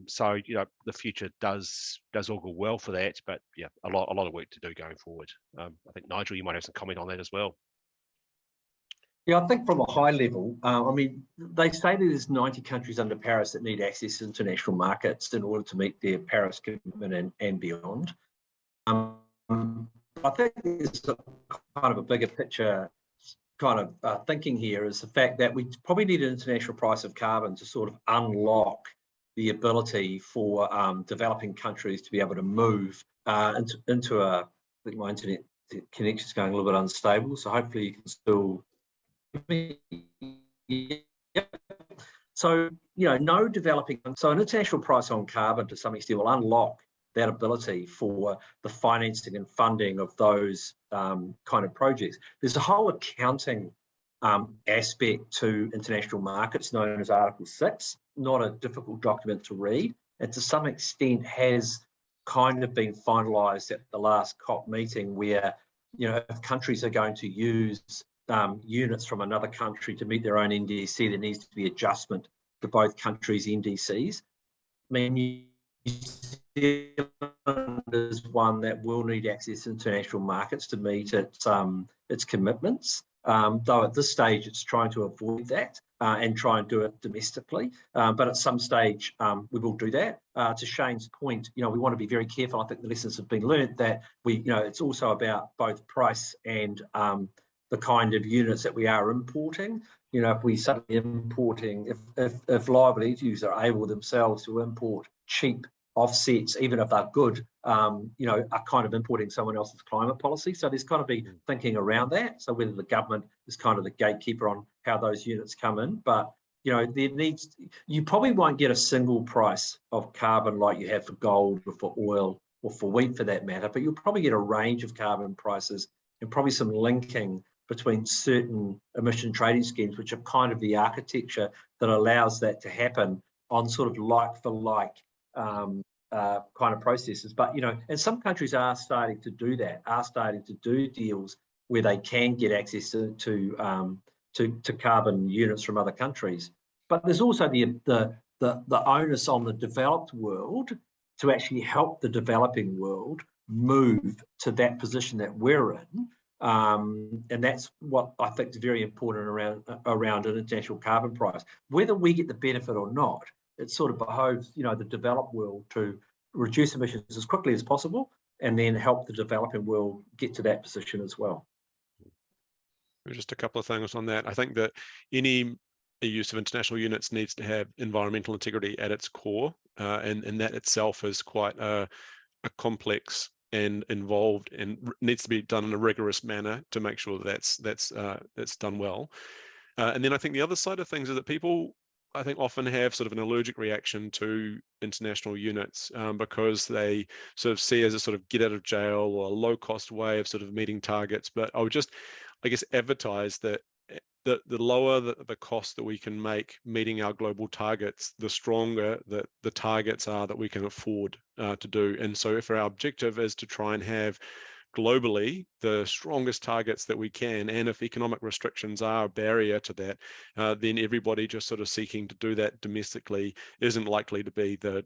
So the future does augur well for that, but a lot of work to do going forward. I think Nigel, you might have some comment on that as well. Yeah, I think from a high level, I mean, they say that there's 90 countries under Paris that need access to international markets in order to meet their Paris commitment and beyond. I think there's kind of a bigger picture kind of thinking here is the fact that we probably need an international price of carbon to sort of unlock the ability for developing countries to be able to move into a, I think my internet connection is going a little bit unstable, so hopefully you can still. So, no developing, so an international price on carbon to some extent will unlock that ability for the financing and funding of those kind of projects. There's a whole accounting aspect to international markets known as Article 6, not a difficult document to read, and to some extent has kind of been finalised at the last COP meeting where, if countries are going to use units from another country to meet their own NDC, there needs to be adjustment to both countries' NDCs. I mean, New Zealand is one that will need access to international markets to meet its commitments, though at this stage it's trying to avoid that and try and do it domestically. But at some stage we will do that. To Shane's point, we want to be very careful. I think the lessons have been learned that it's also about both price and the kind of units that we are importing. If we suddenly importing, if liable entities are able themselves to import cheap offsets, even if they're good, are kind of importing someone else's climate policy. So there's got to be thinking around that. So whether the government is kind of the gatekeeper on how those units come in, but you probably won't get a single price of carbon like you have for gold or for oil or for wheat for that matter, but you'll probably get a range of carbon prices and probably some linking between certain emission trading schemes, which are kind of the architecture that allows that to happen on sort of like for like kind of processes. But, and some countries are starting to do that, are starting to do deals where they can get access to carbon units from other countries. But there's also the onus on the developed world to actually help the developing world move to that position that we're in. And that's what I think is very important around an international carbon price. Whether we get the benefit or not, it sort of behoves, the developed world to reduce emissions as quickly as possible and then help the developing world get to that position as well. Just a couple of things on that. I think that any use of international units needs to have environmental integrity at its core, and that itself is quite a complex and involved and needs to be done in a rigorous manner to make sure that's done well. And then I think the other side of things is that people, I think, often have sort of an allergic reaction to international units because they sort of see as a sort of get out of jail or a low cost way of sort of meeting targets. But I would just, I guess, advertise that the lower the cost that we can make meeting our global targets, the stronger the targets are that we can afford to do. And so if our objective is to try and have globally the strongest targets that we can, and if economic restrictions are a barrier to that, then everybody just sort of seeking to do that domestically isn't likely to be the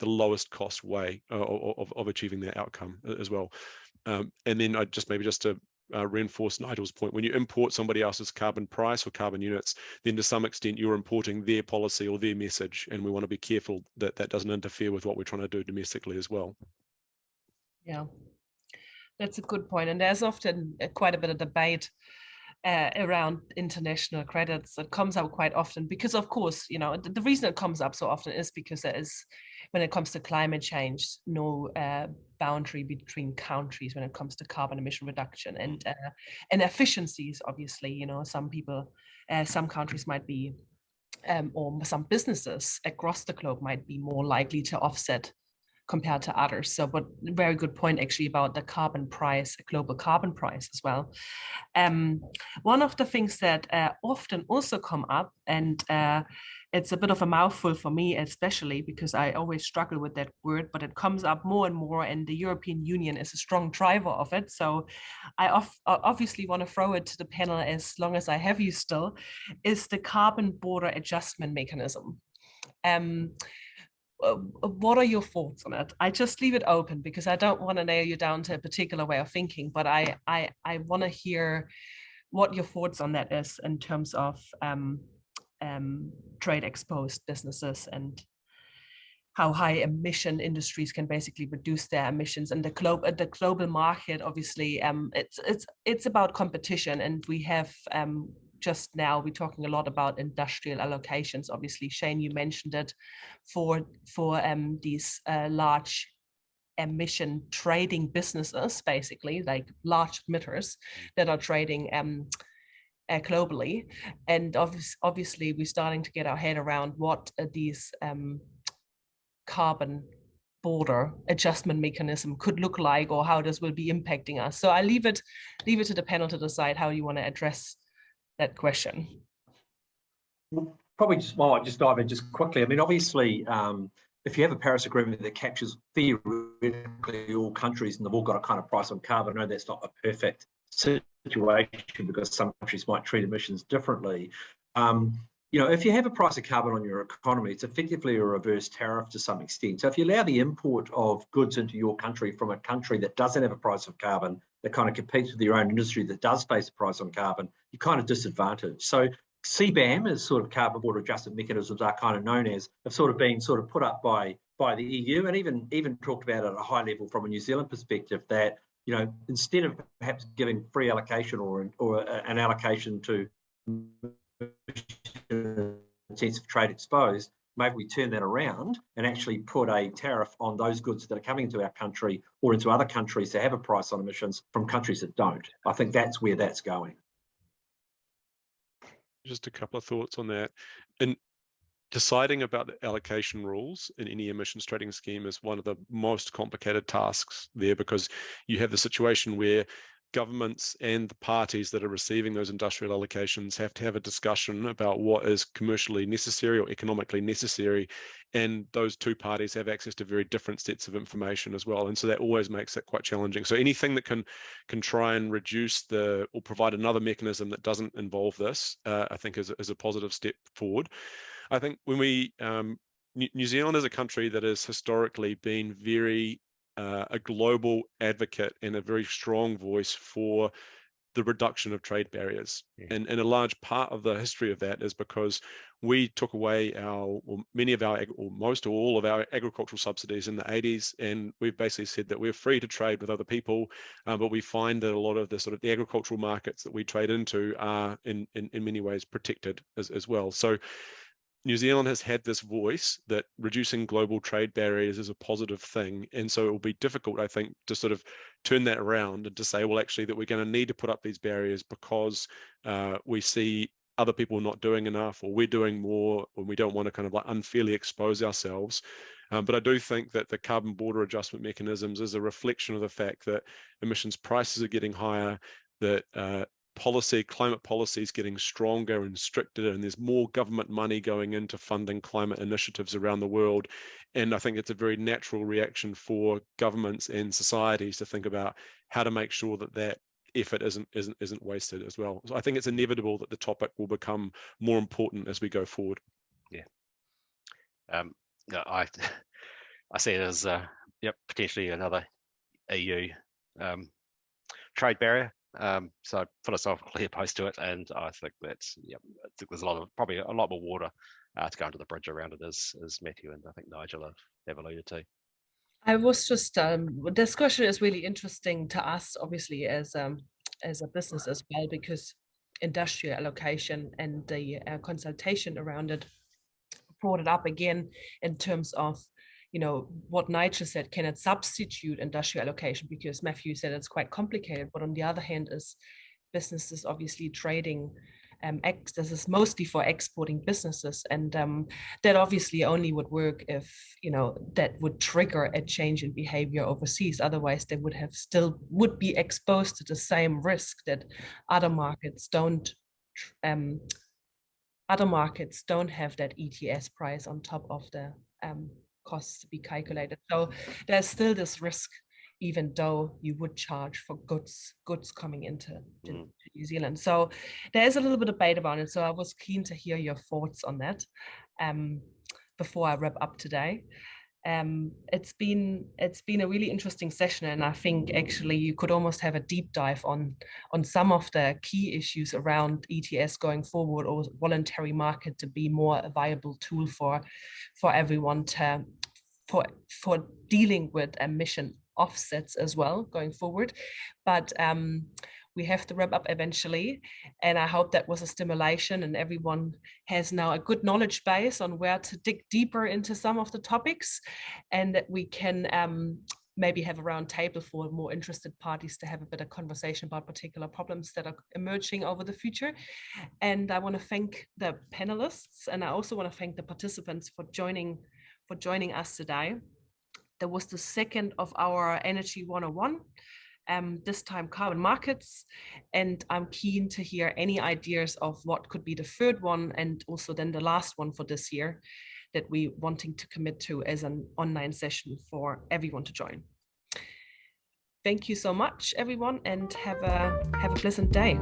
lowest cost way of achieving that outcome as well. And then I just to reinforce Nigel's point, when you import somebody else's carbon price or carbon units, then to some extent you're importing their policy or their message, and we want to be careful that that doesn't interfere with what we're trying to do domestically as well. Yeah, that's a good point. And there's often quite a bit of debate around international credits. It comes up quite often because, of course, the reason it comes up so often is because there is, when it comes to climate change, no boundary between countries when it comes to carbon emission reduction and efficiencies. Obviously, some countries might be, or some businesses across the globe might be more likely to offset compared to others. So, but very good point actually about the carbon price, a global carbon price as well. One of the things that often also come up, and it's a bit of a mouthful for me, especially because I always struggle with that word, but it comes up more and more, and the European Union is a strong driver of it. So I obviously want to throw it to the panel as long as I have you still, is the carbon border adjustment mechanism. What are your thoughts on it? I just leave it open because I don't want to nail you down to a particular way of thinking, but I want to hear what your thoughts on that is in terms of trade exposed businesses and how high emission industries can basically reduce their emissions. And the global market, obviously, it's about competition, and we have just now we're talking a lot about industrial allocations. Obviously, Shane, you mentioned it for these large emission trading businesses, basically like large emitters that are trading globally. And obviously, we're starting to get our head around what these carbon border adjustment mechanism could look like, or how this will be impacting us. So I leave it to the panel to decide how you want to address that question. Well, probably just dive in just quickly. I mean, obviously, if you have a Paris Agreement that captures theoretically all countries and they've all got a kind of price on carbon, I know that's not a perfect situation because some countries might treat emissions differently. If you have a price of carbon on your economy, it's effectively a reverse tariff to some extent. So if you allow the import of goods into your country from a country that doesn't have a price of carbon, that kind of competes with your own industry that does face a price on carbon, you're kind of disadvantaged. So CBAM, as sort of carbon border adjustment mechanisms are kind of known as, have sort of been put up by the EU, and even talked about at a high level from a New Zealand perspective that, instead of perhaps giving free allocation or an allocation to intensive trade exposed, maybe we turn that around and actually put a tariff on those goods that are coming into our country or into other countries that have a price on emissions from countries that don't. I think that's where that's going. Just a couple of thoughts on that. In deciding about the allocation rules in any emissions trading scheme is one of the most complicated tasks there, because you have the situation where governments and the parties that are receiving those industrial allocations have to have a discussion about what is commercially necessary or economically necessary, and those two parties have access to very different sets of information as well, and so that always makes it quite challenging. So anything that can try and reduce or provide another mechanism that doesn't involve this, I think is a positive step forward. I think when New Zealand is a country that has historically been very a global advocate and a very strong voice for the reduction of trade barriers. Yeah. And a large part of the history of that is because we took away most or all of our agricultural subsidies in the 80s, and we've basically said that we're free to trade with other people, but we find that a lot of the agricultural markets that we trade into are in many ways protected as well. So New Zealand has had this voice that reducing global trade barriers is a positive thing. And so it will be difficult, I think, to sort of turn that around and to say, well, actually, that we're going to need to put up these barriers because we see other people not doing enough, or we're doing more, or we don't want to kind of like unfairly expose ourselves. But I do think that the carbon border adjustment mechanisms is a reflection of the fact that emissions prices are getting higher, that climate policy is getting stronger and stricter, and there's more government money going into funding climate initiatives around the world. And I think it's a very natural reaction for governments and societies to think about how to make sure that effort isn't wasted as well. So I think it's inevitable that the topic will become more important as we go forward. Yeah. I see it as potentially another EU trade barrier. So philosophically opposed to it, and I think that's there's probably a lot more water to go under the bridge around it, as Matthew and I think Nigel have alluded to. I was just this question is really interesting to us, obviously, as a business as well, because industrial allocation and the consultation around it brought it up again in terms of what Nigel said, can it substitute industrial allocation? Because Matthew said it's quite complicated, but on the other hand is businesses obviously trading, this is mostly for exporting businesses, and that obviously only would work if, that would trigger a change in behavior overseas. Otherwise they would be exposed to the same risk that other markets don't have that ETS price on top of the costs to be calculated. So there's still this risk, even though you would charge for goods coming into New Zealand. So there is a little bit of debate about it. So I was keen to hear your thoughts on that before I wrap up today. It's been a really interesting session, and I think actually you could almost have a deep dive on some of the key issues around ETS going forward, or voluntary market to be more a viable tool for everyone to for dealing with emission offsets as well going forward. But we have to wrap up eventually, and I hope that was a stimulation and everyone has now a good knowledge base on where to dig deeper into some of the topics, and that we can maybe have a round table for more interested parties to have a bit of conversation about particular problems that are emerging over the future. And I want to thank the panelists, and I also want to thank the participants for joining us today. That was the second of our Energy 101. This time carbon markets, and I'm keen to hear any ideas of what could be the third one, and also then the last one for this year that we wanting to commit to as an online session for everyone to join. Thank you so much, everyone, and have a pleasant day.